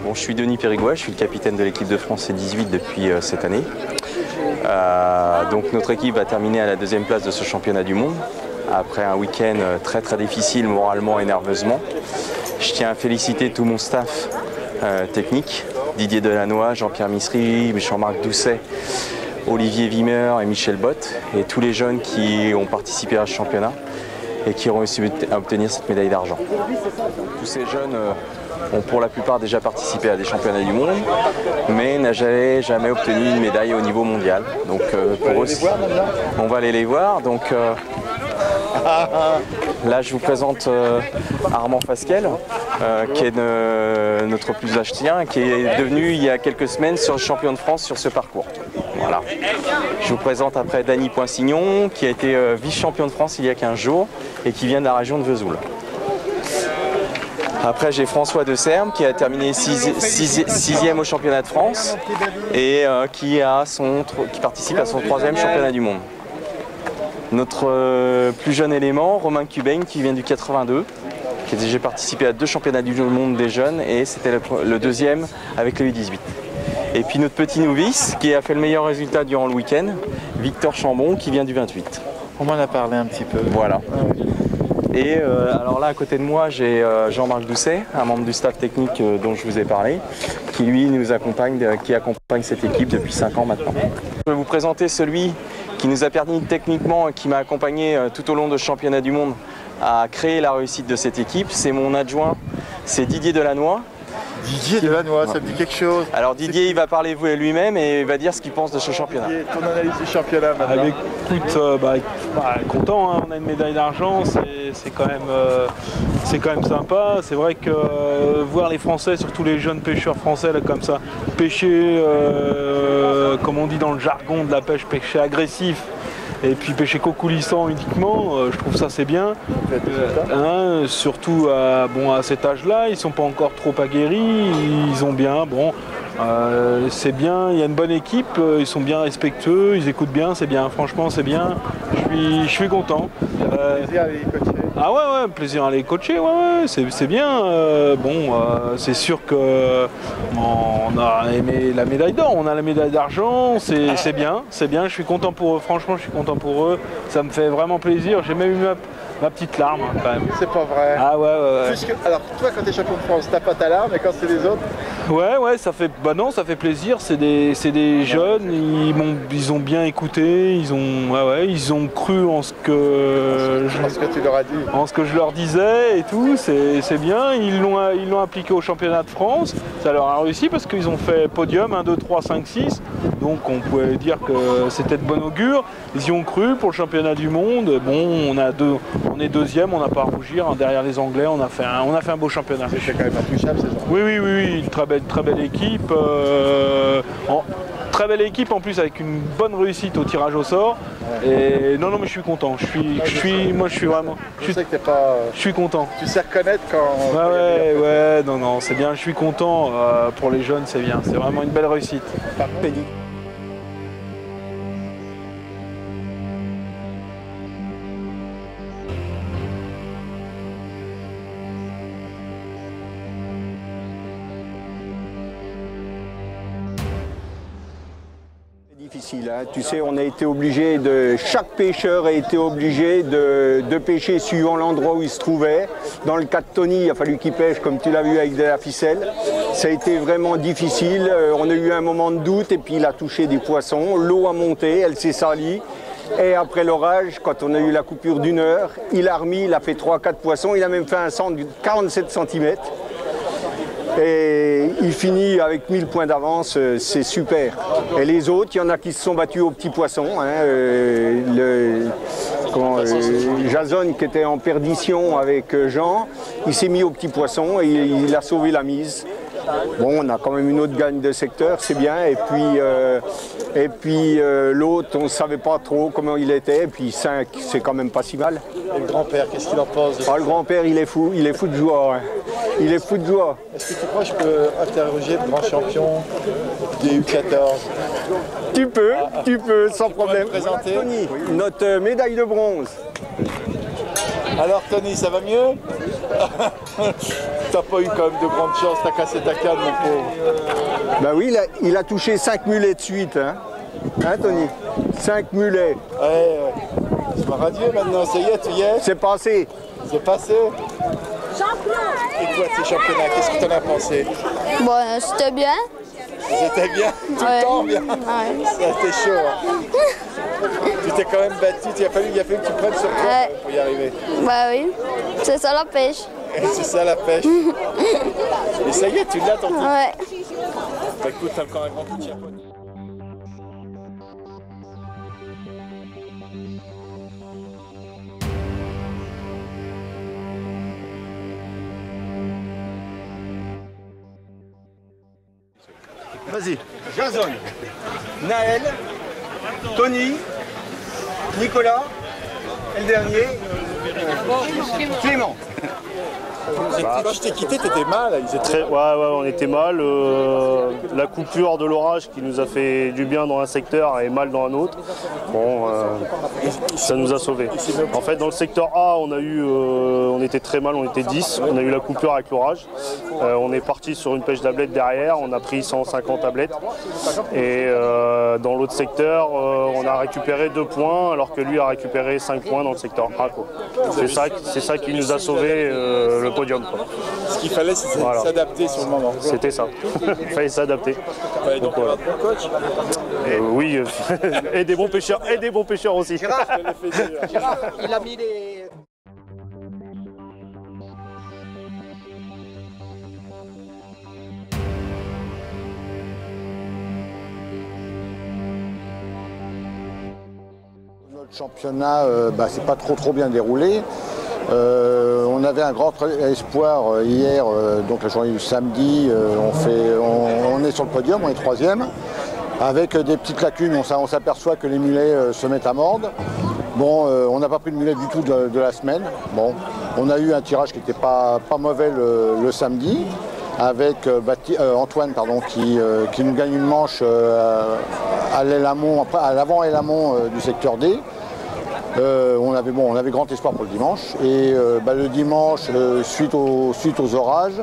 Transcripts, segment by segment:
Bon, je suis Denis Périgouet, je suis le capitaine de l'équipe de France C18 depuis cette année. Donc notre équipe va terminer à la deuxième place de ce championnat du monde, après un week-end très difficile moralement et nerveusement. Je tiens à féliciter tout mon staff technique, Didier Delannoy, Jean-Pierre Missery, Jean-Marc Doucet, Olivier Wimmer et Michel Bott, et tous les jeunes qui ont participé à ce championnat et qui auront réussi à obtenir cette médaille d'argent. Tous ces jeunes ont pour la plupart déjà participé à des championnats du monde, mais n'ont jamais obtenu une médaille au niveau mondial. Donc pour eux, on va aller les voir. Donc là, je vous présente Armand Fasquelle, qui est notre plus âgé, qui est devenu il y a quelques semaines champion de France sur ce parcours. Voilà. Je vous présente après Dany Poinsignon, qui a été vice-champion de France il y a 15 jours et qui vient de la région de Vesoul. Après, j'ai François De Serme qui a terminé 6e au championnat de France et qui participe à son 3e championnat du monde. Notre plus jeune élément, Romain Cubeigne, qui vient du 82, qui a déjà participé à 2 championnats du monde des jeunes et c'était le 2e avec le U18. Et puis notre petit novice qui a fait le meilleur résultat durant le week-end, Victor Chambon, qui vient du 28. On m'en a parlé un petit peu. Voilà. Et alors là, à côté de moi, j'ai Jean-Marc Doucet, un membre du staff technique dont je vous ai parlé, qui lui nous accompagne, qui accompagne cette équipe depuis 5 ans maintenant. Je vais vous présenter celui qui nous a permis techniquement, qui m'a accompagné tout au long de ce championnat du monde à créer la réussite de cette équipe. C'est mon adjoint, c'est Didier Delannoy. Didier Delannoy, ça me dit quelque chose. Alors Didier, il va parler lui-même et il va dire ce qu'il pense de ce championnat. Didier, ton analyse du championnat maintenant. Écoute, content, hein, on a une médaille d'argent, c'est quand même sympa. C'est vrai que voir les Français, surtout les jeunes pêcheurs français là, comme ça, pêcher, comme on dit dans le jargon de la pêche, pêcher agressif, et puis pêcher cocoulissant uniquement, je trouve ça c'est bien. Surtout à cet âge-là, ils sont pas encore trop aguerris, ils ont bien, c'est bien, il y a une bonne équipe, ils sont bien respectueux, ils écoutent bien, c'est bien, franchement c'est bien, je suis content. Plaisir à les coacher. Ah ouais, plaisir à les coacher, ouais, c'est bien. C'est sûr que on a aimé la médaille d'or, on a la médaille d'argent, c'est bien, je suis content pour eux, franchement je suis content pour eux, ça me fait vraiment plaisir, j'ai même eu ma petite larme quand même. C'est pas vrai. Ah ouais. Alors toi quand t'es champion de France, t'as pas ta larme, et quand c'est les autres? Ouais, ça fait, ça fait plaisir, c'est des jeunes, ils ont bien écouté, ils ont cru en ce que tu leur as dit. En ce que je leur disais et tout, c'est bien, ils l'ont appliqué au championnat de France, ça leur a réussi parce qu'ils ont fait podium 1, 2, 3, 5, 6, donc on pouvait dire que c'était de bon augure, ils y ont cru pour le championnat du monde, on est 2e, on n'a pas à rougir, hein, derrière les Anglais, on a fait un beau championnat. C'est quand même intouchable ces gens. Oui, une très belle équipe. Très belle équipe en plus avec une bonne réussite au tirage au sort. Et non, mais je suis content. Je suis content. Tu sais reconnaître quand. Ouais, non, c'est bien. Je suis content pour les jeunes, c'est bien. C'est vraiment une belle réussite. difficile. Hein. Tu sais, on a été obligé chaque pêcheur a été obligé de pêcher suivant l'endroit où il se trouvait. Dans le cas de Tony, il a fallu qu'il pêche, comme tu l'as vu, avec de la ficelle. Ça a été vraiment difficile. On a eu un moment de doute et puis il a touché des poissons. L'eau a monté, elle s'est salie. Et après l'orage, quand on a eu la coupure d'1 heure, il a remis, il a fait 3-4 poissons. Il a même fait un centre de 47 cm. Et il finit avec 1000 points d'avance, c'est super. Et les autres, il y en a qui se sont battus aux petits poissons. Hein, Jason, qui était en perdition avec Jean, il s'est mis aux petits poissons et il a sauvé la mise. Bon, on a quand même une autre gagne de secteur, c'est bien. Et puis l'autre, on ne savait pas trop comment il était. Et puis 5, c'est quand même pas si mal. Et le grand-père, qu'est-ce qu'il en pense? Le grand-père, il est fou de joie. Hein. Il est fou de joie. Est-ce que tu crois que je peux interroger le grand champion des U14? Tu peux, sans problème. Présenter Tony, notre médaille de bronze. Alors Tony, ça va mieux? T'as pas eu quand même de grande chance, t'as cassé ta canne, mon pauvre. Bah oui, il a touché 5 mulets de suite, hein, Tony? 5 mulets. Ouais. C'est pas radieux maintenant, ça y est, tu y es? C'est passé. C'est passé? Et toi, de ces championnats, qu'est-ce que t'en as pensé? Bon, c'était bien. C'était bien? Tout le temps bien? Ouais. Ça a été chaud. Hein. Tu t'es quand même battu, il a fallu que tu prennes sur toi pour y arriver. Bah oui, c'est ça la pêche. C'est ça la pêche. Et ça y est, tu l'as ton titre. Ouais. Bah écoute, t'as encore un grand coup de chapeau. Vas-y. Jason, Naël, Tony, Nicolas, et le dernier, Clément. Quand je t'ai quitté, t'étais mal. On était mal. La coupure de l'orage qui nous a fait du bien dans un secteur et mal dans un autre. Bon, ça nous a sauvés. En fait, dans le secteur A, on était très mal, on était 10. On a eu la coupure avec l'orage. On est parti sur une pêche d'ablette derrière. On a pris 150 tablettes. Et dans l'autre secteur, on a récupéré 2 points alors que lui a récupéré 5 points dans le secteur A. C'est ça qui nous a sauvés le podium. Quoi. Ce qu'il fallait, c'est s'adapter sur le moment. C'était ça. Il fallait s'adapter. Donc voilà. Bon coach. Oui, et des bons pêcheurs aussi. Gérard, il a mis les... Notre championnat, c'est pas trop bien déroulé. On avait un grand espoir hier, donc la journée du samedi, on est sur le podium, on est 3e, avec des petites lacunes, on s'aperçoit que les mulets se mettent à mordre. Bon, on n'a pas pris de mulet du tout de la semaine. Bon, on a eu un tirage qui n'était pas mauvais le samedi, avec Antoine qui nous gagne une manche à l'avant et l'amont du secteur D. On avait grand espoir pour le dimanche et le dimanche, suite aux orages,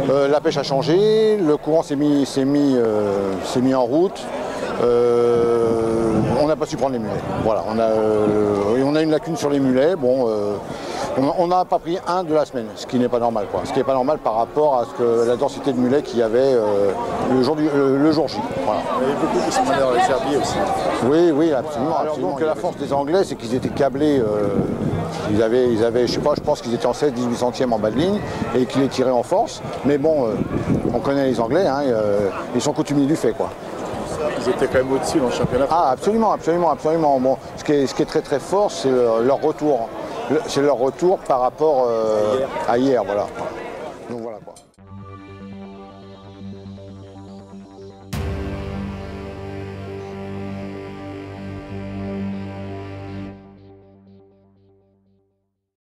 la pêche a changé, le courant s'est mis en route. On n'a pas su prendre les mulets. Voilà, on a une lacune sur les mulets. Bon, on n'a pas pris un de la semaine, ce qui n'est pas normal, quoi. Ce qui n'est pas normal par rapport à la densité de mulets qu'il y avait le jour J. Voilà. Il y avait beaucoup qui se prenaient dans les herbiers aussi. Oui, absolument. Alors donc la force des Anglais, c'est qu'ils étaient câblés. Ils avaient, je pense qu'ils étaient en 16-18 centièmes en bas de ligne et qu'ils les tiraient en force. Mais bon, on connaît les Anglais, hein, ils sont coutumiers du fait, quoi. Ils étaient quand même au-dessus dans le championnat. Ah, absolument. Bon, ce qui est très fort, c'est leur retour. C'est leur retour par rapport à hier, voilà.